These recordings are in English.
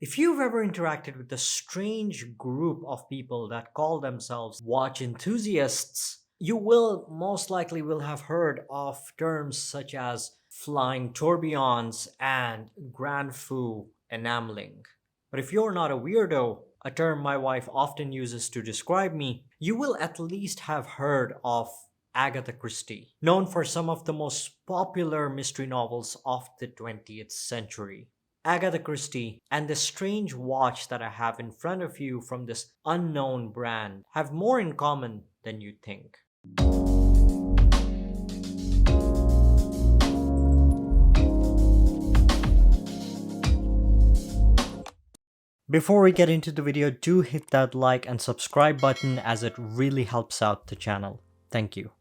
If you've ever interacted with a strange group of people that call themselves watch enthusiasts, you will most likely will have heard of terms such as flying tourbillons and grand fou enameling. But if you're not a weirdo, a term my wife often uses to describe me, you will at least have heard of Agatha Christie, known for some of the most popular mystery novels of the 20th century. Agatha Christie and the strange watch that I have in front of you from this unknown brand have more in common than you think. Before we get into the video, do hit that like and subscribe button as it really helps out the channel. Thank you.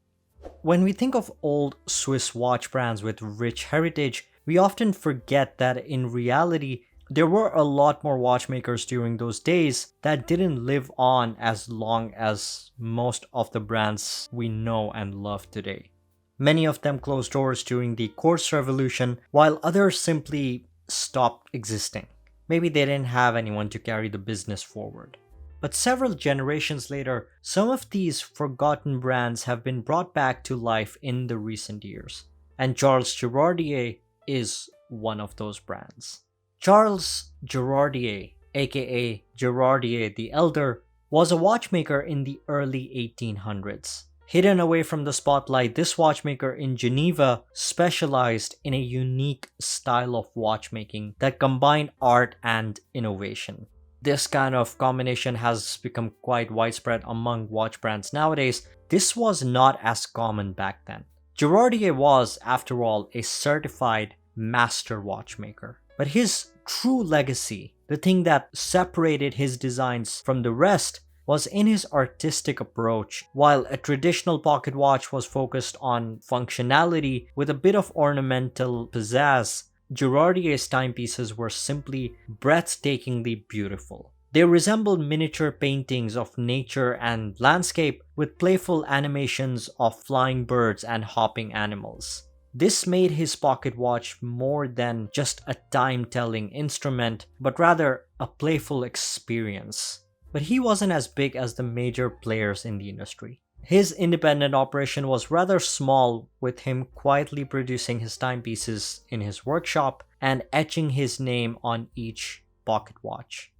When we think of old Swiss watch brands with rich heritage, we often forget that in reality, there were a lot more watchmakers during those days that didn't live on as long as most of the brands we know and love today. Many of them closed doors during the Quartz Revolution, while others simply stopped existing. Maybe they didn't have anyone to carry the business forward. But several generations later, some of these forgotten brands have been brought back to life in the recent years. And Charles Girardier is one of those brands. Charles Girardier, aka Girardier the Elder, was a watchmaker in the early 1800s. Hidden away from the spotlight, this watchmaker in Geneva specialized in a unique style of watchmaking that combined art and innovation. This kind of combination has become quite widespread among watch brands nowadays. This was not as common back then. Girardier was, after all, a certified master watchmaker. But his true legacy, the thing that separated his designs from the rest, was in his artistic approach. While a traditional pocket watch was focused on functionality with a bit of ornamental pizzazz, Girardier's timepieces were simply breathtakingly beautiful. They resembled miniature paintings of nature and landscape with playful animations of flying birds and hopping animals. This made his pocket watch more than just a time-telling instrument, but rather a playful experience. But he wasn't as big as the major players in the industry. His independent operation was rather small, with him quietly producing his timepieces in his workshop and etching his name on each pocket watch.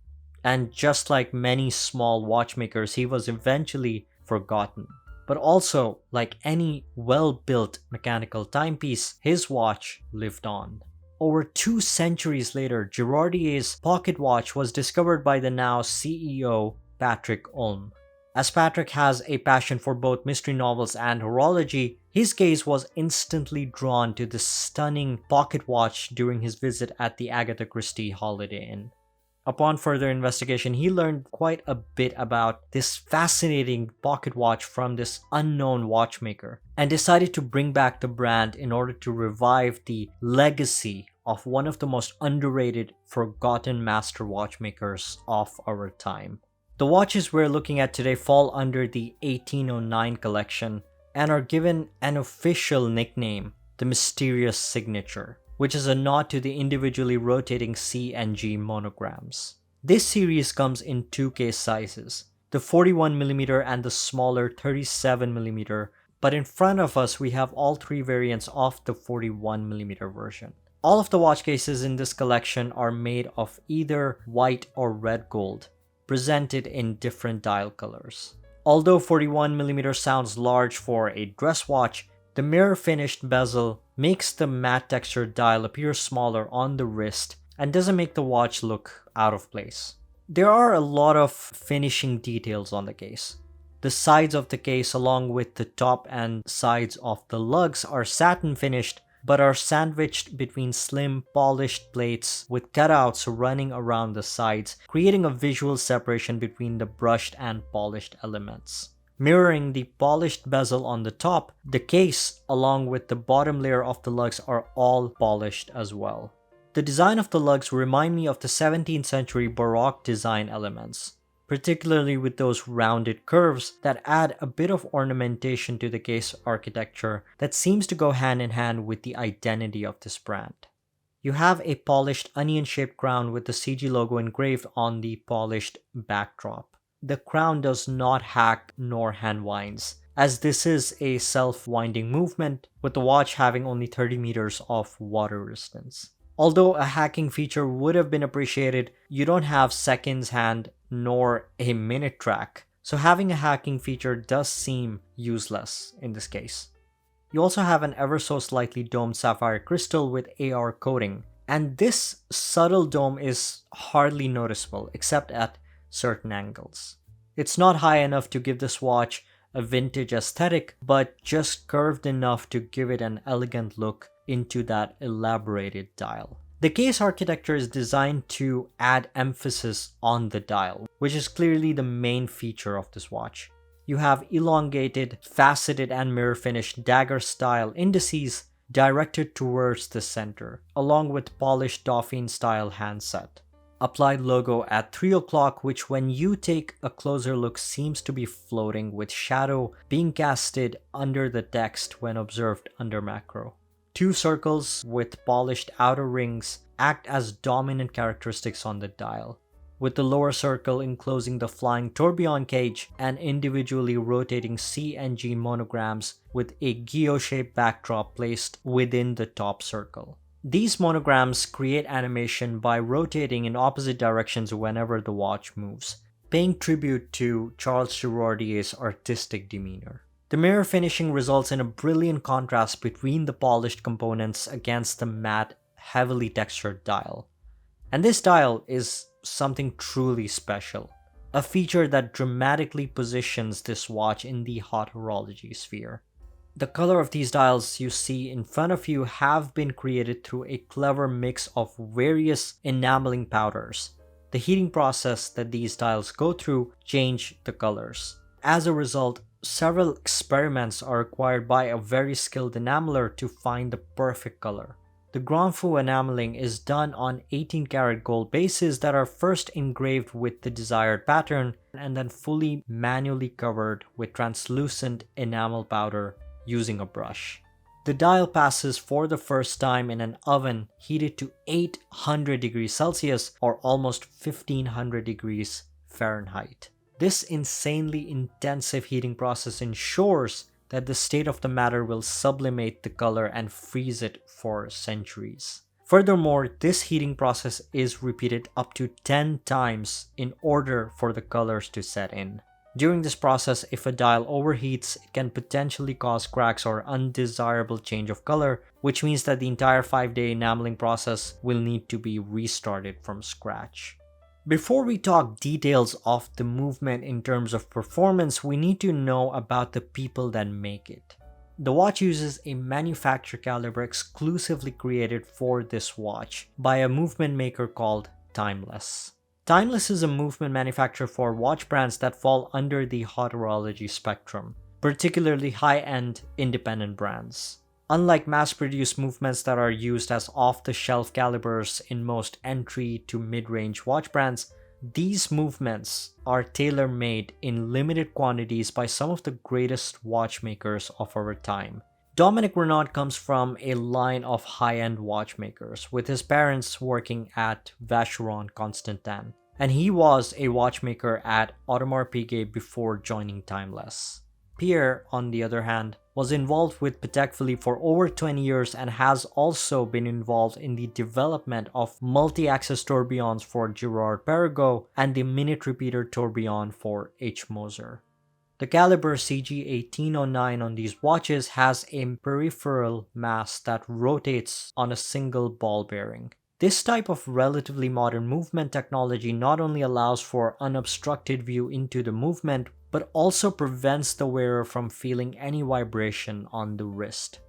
And just like many small watchmakers, he was eventually forgotten. But also, like any well-built mechanical timepiece, his watch lived on. Over 2 centuries later, Girardier's pocket watch was discovered by the now CEO Patrick Ulm. As Patrick has a passion for both mystery novels and horology, his gaze was instantly drawn to this stunning pocket watch during his visit at the Agatha Christie Holiday Inn. Upon further investigation, he learned quite a bit about this fascinating pocket watch from this unknown watchmaker and decided to bring back the brand in order to revive the legacy of one of the most underrated, forgotten master watchmakers of our time. The watches we're looking at today fall under the 1809 collection and are given an official nickname, the Mysterious Signature, which is a nod to the individually rotating C and G monograms. This series comes in 2 case sizes, the 41mm and the smaller 37mm, but in front of us we have all 3 variants of the 41mm version. All of the watch cases in this collection are made of either white or red gold, presented in different dial colors. Although 41mm sounds large for a dress watch, the mirror-finished bezel makes the matte textured dial appear smaller on the wrist and doesn't make the watch look out of place. There are a lot of finishing details on the case. The sides of the case along with the top and sides of the lugs are satin finished but are sandwiched between slim polished plates with cutouts running around the sides, creating a visual separation between the brushed and polished elements. Mirroring the polished bezel on the top, the case along with the bottom layer of the lugs are all polished as well. The design of the lugs remind me of the 17th century Baroque design elements, particularly with those rounded curves that add a bit of ornamentation to the case architecture that seems to go hand in hand with the identity of this brand. You have a polished onion-shaped crown with the CG logo engraved on the polished backdrop. The crown does not hack nor hand winds, as this is a self-winding movement, with the watch having only 30 meters of water resistance. Although a hacking feature would have been appreciated, you don't have seconds hand nor a minute track, so having a hacking feature does seem useless in this case. You also have an ever so slightly domed sapphire crystal with AR coating, and this subtle dome is hardly noticeable except at certain angles. It's not high enough to give this watch a vintage aesthetic, but just curved enough to give it an elegant look into that elaborated dial. The case architecture is designed to add emphasis on the dial, which is clearly the main feature of this watch. You have elongated, faceted and mirror finished dagger style indices directed towards the center, along with polished Dauphine style handset. Applied logo at 3 o'clock, which when you take a closer look seems to be floating, with shadow being casted under the text when observed under macro. 2 circles with polished outer rings act as dominant characteristics on the dial, with the lower circle enclosing the Flying Tourbillon cage and individually rotating C and G monograms with a gyro-shaped backdrop placed within the top circle. These monograms create animation by rotating in opposite directions whenever the watch moves, paying tribute to Charles Girardier's artistic demeanor. The mirror finishing results in a brilliant contrast between the polished components against the matte, heavily textured dial. And this dial is something truly special, a feature that dramatically positions this watch in the hot horology sphere. The color of these dials you see in front of you have been created through a clever mix of various enameling powders. The heating process that these dials go through change the colors. As a result, several experiments are required by a very skilled enameler to find the perfect color. The Grand Fou enameling is done on 18 karat gold bases that are first engraved with the desired pattern and then fully manually covered with translucent enamel powder using a brush. The dial passes for the first time in an oven heated to 800 degrees Celsius or almost 1500 degrees Fahrenheit. This insanely intensive heating process ensures that the state of the matter will sublimate the color and freeze it for centuries. Furthermore, this heating process is repeated up to 10 times in order for the colors to set in. During this process, if a dial overheats, it can potentially cause cracks or undesirable change of color, which means that the entire 5-day enameling process will need to be restarted from scratch. Before we talk details of the movement in terms of performance, we need to know about the people that make it. The watch uses a manufacturer caliber exclusively created for this watch by a movement maker called Timeless. Timeless is a movement manufacturer for watch brands that fall under the hot horology spectrum, particularly high-end independent brands. Unlike mass-produced movements that are used as off-the-shelf calibers in most entry to mid-range watch brands, these movements are tailor-made in limited quantities by some of the greatest watchmakers of our time. Dominique Renaud comes from a line of high-end watchmakers, with his parents working at Vacheron Constantin, and he was a watchmaker at Audemars Piguet before joining Timeless. Pierre, on the other hand, was involved with Patek Philippe for over 20 years and has also been involved in the development of multi-axis tourbillons for Girard Perregaux and the minute repeater tourbillon for H. Moser. The caliber CG1809 on these watches has a peripheral mass that rotates on a single ball bearing. This type of relatively modern movement technology not only allows for unobstructed view into the movement, but also prevents the wearer from feeling any vibration on the wrist.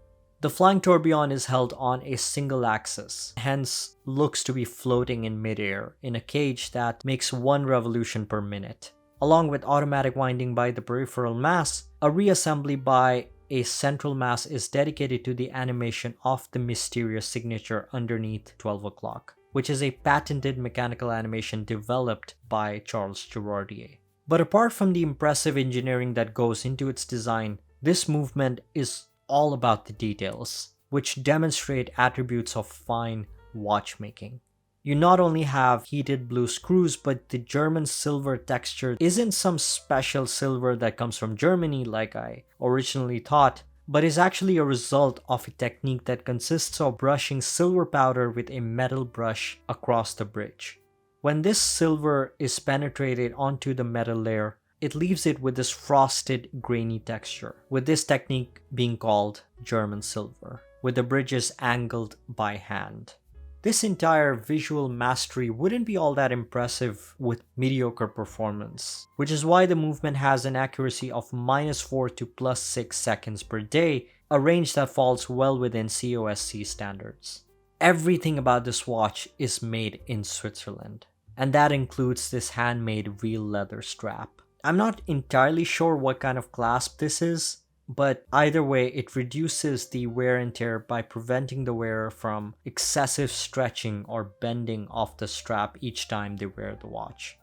The Flying Tourbillon is held on a single axis, hence looks to be floating in midair in a cage that makes 1 revolution per minute. Along with automatic winding by the peripheral mass, a reassembly by a central mass is dedicated to the animation of the mysterious signature underneath 12 o'clock, which is a patented mechanical animation developed by Charles Girardier. But apart from the impressive engineering that goes into its design, this movement is all about the details, which demonstrate attributes of fine, watchmaking. You not only have heated blue screws, but the German silver texture isn't some special silver that comes from Germany like I originally thought, but is actually a result of a technique that consists of brushing silver powder with a metal brush across the bridge. When this silver is penetrated onto the metal layer, it leaves it with this frosted, grainy texture, with this technique being called German silver, with the bridges angled by hand. This entire visual mastery wouldn't be all that impressive with mediocre performance, which is why the movement has an accuracy of -4 to +6 seconds per day, a range that falls well within COSC standards. Everything about this watch is made in Switzerland, and that includes this handmade real leather strap. I'm not entirely sure what kind of clasp this is, but either way, it reduces the wear and tear by preventing the wearer from excessive stretching or bending of the strap each time they wear the watch.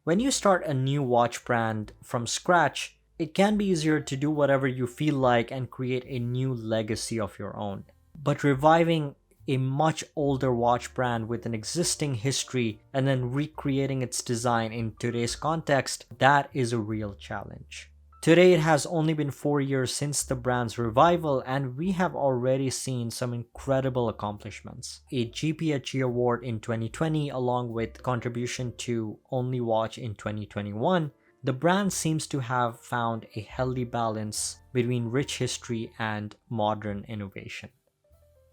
When you start a new watch brand from scratch, it can be easier to do whatever you feel like and create a new legacy of your own. But reviving a much older watch brand with an existing history and then recreating its design in today's context, that is a real challenge. Today it has only been 4 years since the brand's revival, and we have already seen some incredible accomplishments. A GPHG award in 2020 along with contribution to Only Watch in 2021, the brand seems to have found a healthy balance between rich history and modern innovation.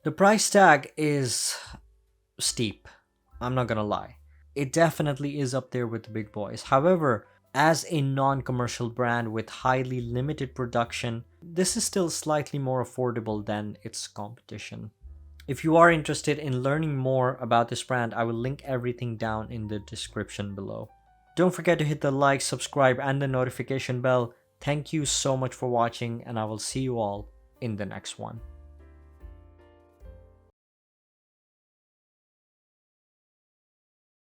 The price tag is steep, I'm not gonna lie. It definitely is up there with the big boys. However, as a non-commercial brand with highly limited production, this is still slightly more affordable than its competition. If you are interested in learning more about this brand, I will link everything down in the description below. Don't forget to hit the like, subscribe, and the notification bell. Thank you so much for watching, and I will see you all in the next one.